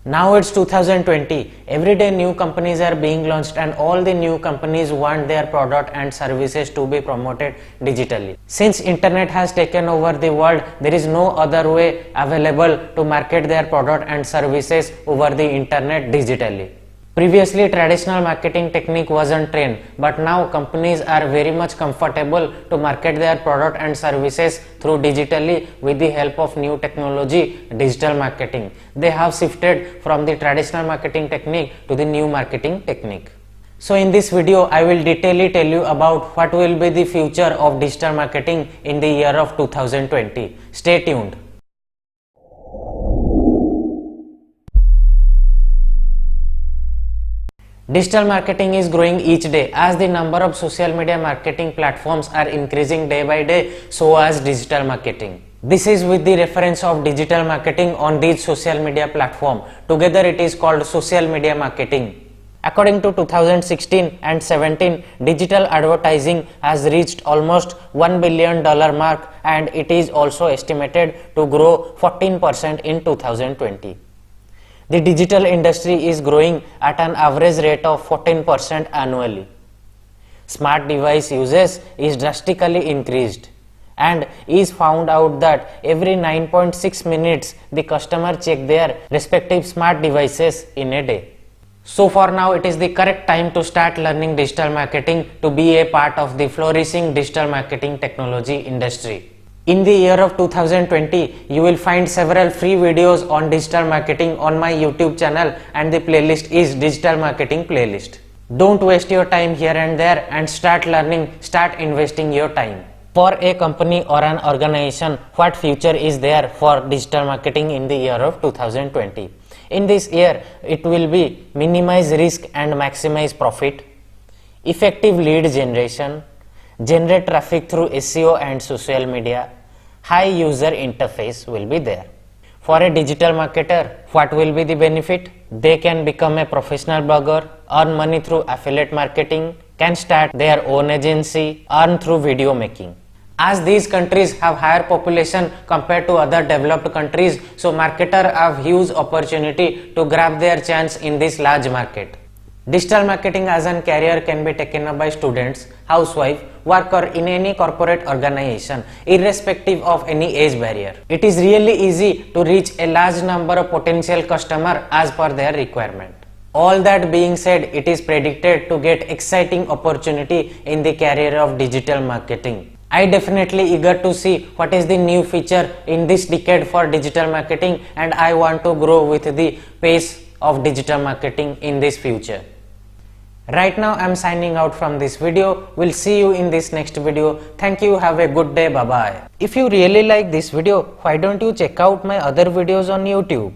Now it's 2020. Every day new companies are being launched and all the new companies want their product and services to be promoted digitally. Since internet has taken over the world, there is no other way available to market their product and services over the internet digitally. Previously, traditional marketing technique wasn't trained, but now companies are very much comfortable to market their product and services through digitally with the help of new technology, digital marketing. They have shifted from the traditional marketing technique to the new marketing technique. So in this video, I will detailedly tell you about what will be the future of digital marketing in the year of 2020. Stay tuned. Digital marketing is growing each day as the number of social media marketing platforms are increasing day by day, so as digital marketing. This is with the reference of digital marketing on these social media platforms. Together it is called social media marketing. According to 2016 and 17, digital advertising has reached almost $1 billion mark, and it is also estimated to grow 14% in 2020. The digital industry is growing at an average rate of 14% annually. Smart device uses is drastically increased, and is found out that every 9.6 minutes the customer check their respective smart devices in a day. So for now, it is the correct time to start learning digital marketing to be a part of the flourishing digital marketing technology industry. In the year of 2020, you will find several free videos on digital marketing on my YouTube channel, and the playlist is Digital Marketing Playlist. Don't waste your time here and there and start learning, start investing your time. For a company or an organization, what future is there for digital marketing in the year of 2020? In this year, it will be minimize risk and maximize profit, effective lead generation, generate traffic through SEO and social media, high user interface will be there. For a digital marketer, what will be the benefit? They can become a professional blogger, earn money through affiliate marketing, can start their own agency, earn through video making. As these countries have higher population compared to other developed countries, so marketers have huge opportunity to grab their chance in this large market. Digital marketing as a career can be taken up by students, housewife, worker in any corporate organization, irrespective of any age barrier. It is really easy to reach a large number of potential customers as per their requirement. All that being said, it is predicted to get exciting opportunity in the career of digital marketing. I definitely eager to see what is the new feature in this decade for digital marketing, and I want to grow with the pace of digital marketing in this future. Right now I am signing out from this video. We'll see you in this next video. Thank you. Have a good day. Bye bye. If you really like this video, why don't you check out my other videos on YouTube?